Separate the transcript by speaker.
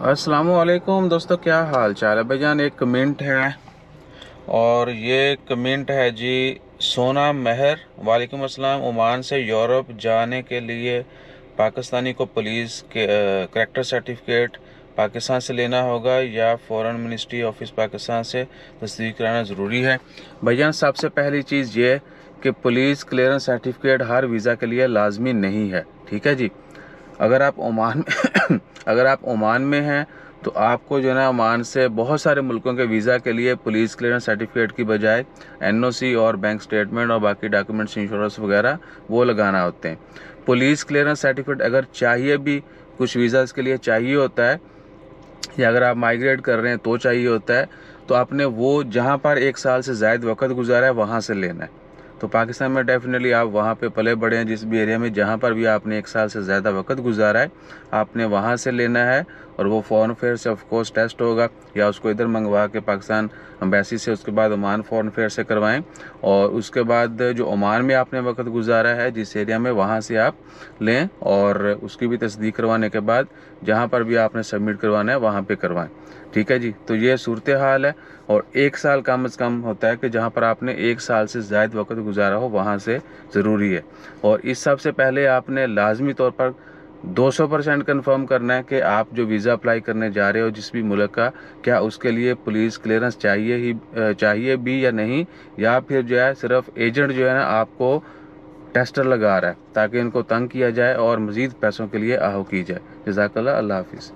Speaker 1: अस्सलाम वालेकुम दोस्तों, क्या हाल चाल है भाईजान। एक कमेंट है और ये कमेंट है जी सोना महर। वालेकुम अस्सलाम। ओमान से यूरोप जाने के लिए पाकिस्तानी को पुलिस के करैक्टर सर्टिफिकेट पाकिस्तान से लेना होगा या फ़ॉरेन मिनिस्ट्री ऑफिस पाकिस्तान से तस्दीक कराना ज़रूरी है। भाईजान सबसे पहली चीज़ ये कि पुलिस क्लियरेंस सर्टिफिकेट हर वीज़ा के लिए लाजमी नहीं है, ठीक है जी। अगर आप ओमान में अगर आप ओमान में हैं तो आपको जो है ना ओमान से बहुत सारे मुल्कों के वीज़ा के लिए पुलिस क्लियरेंस सर्टिफिकेट की बजाय एनओसी और बैंक स्टेटमेंट और बाकी डॉक्यूमेंट्स, इंश्योरेंस वगैरह वो लगाना होते हैं। पुलिस क्लियरेंस सर्टिफिकेट अगर चाहिए भी, कुछ वीज़ाज़ के लिए चाहिए होता है, या अगर आप माइग्रेट कर रहे हैं तो चाहिए होता है, तो आपने वो जहाँ पर 1 साल से ज़ायद वक्त गुजारा है वहाँ से लेना है। तो पाकिस्तान में डेफिनेटली आप वहाँ पे पले बड़े हैं, जिस भी एरिया में जहाँ पर भी आपने 1 साल से ज़्यादा वक्त गुजारा है आपने वहाँ से लेना है। और वो फॉरेन अफेयर से ऑफ कोर्स टेस्ट होगा, या उसको इधर मंगवा के पाकिस्तान एम्बेसी से उसके बाद ओमान फॉरेन अफेयर से करवाएं। और उसके बाद जो ओमान में आपने वक्त गुजारा है जिस एरिया में, वहाँ से आप लें और उसकी भी तस्दीक करवाने के बाद जहाँ पर भी आपने सबमिट करवाना है वहाँ पे करवाएं, ठीक है जी। तो ये सूरत हाल है। और 1 साल कम से कम होता है कि जहाँ पर आपने 1 साल से ज़्यादा वक्त गुजारा हो वहाँ से ज़रूरी है। और इस सबसे पहले आपने लाजमी तौर पर 200% कन्फर्म करना है कि आप जो वीज़ा अप्लाई करने जा रहे हो जिस भी मुल्क का, क्या उसके लिए पुलिस क्लियरेंस चाहिए भी या नहीं, या फिर जो है सिर्फ एजेंट जो है ना आपको टेस्टर लगा रहा है ताकि इनको तंग किया जाए और मज़ीद पैसों के लिए आहू की जाए। जज़ाकल्लाह, अल्लाह हाफिज़।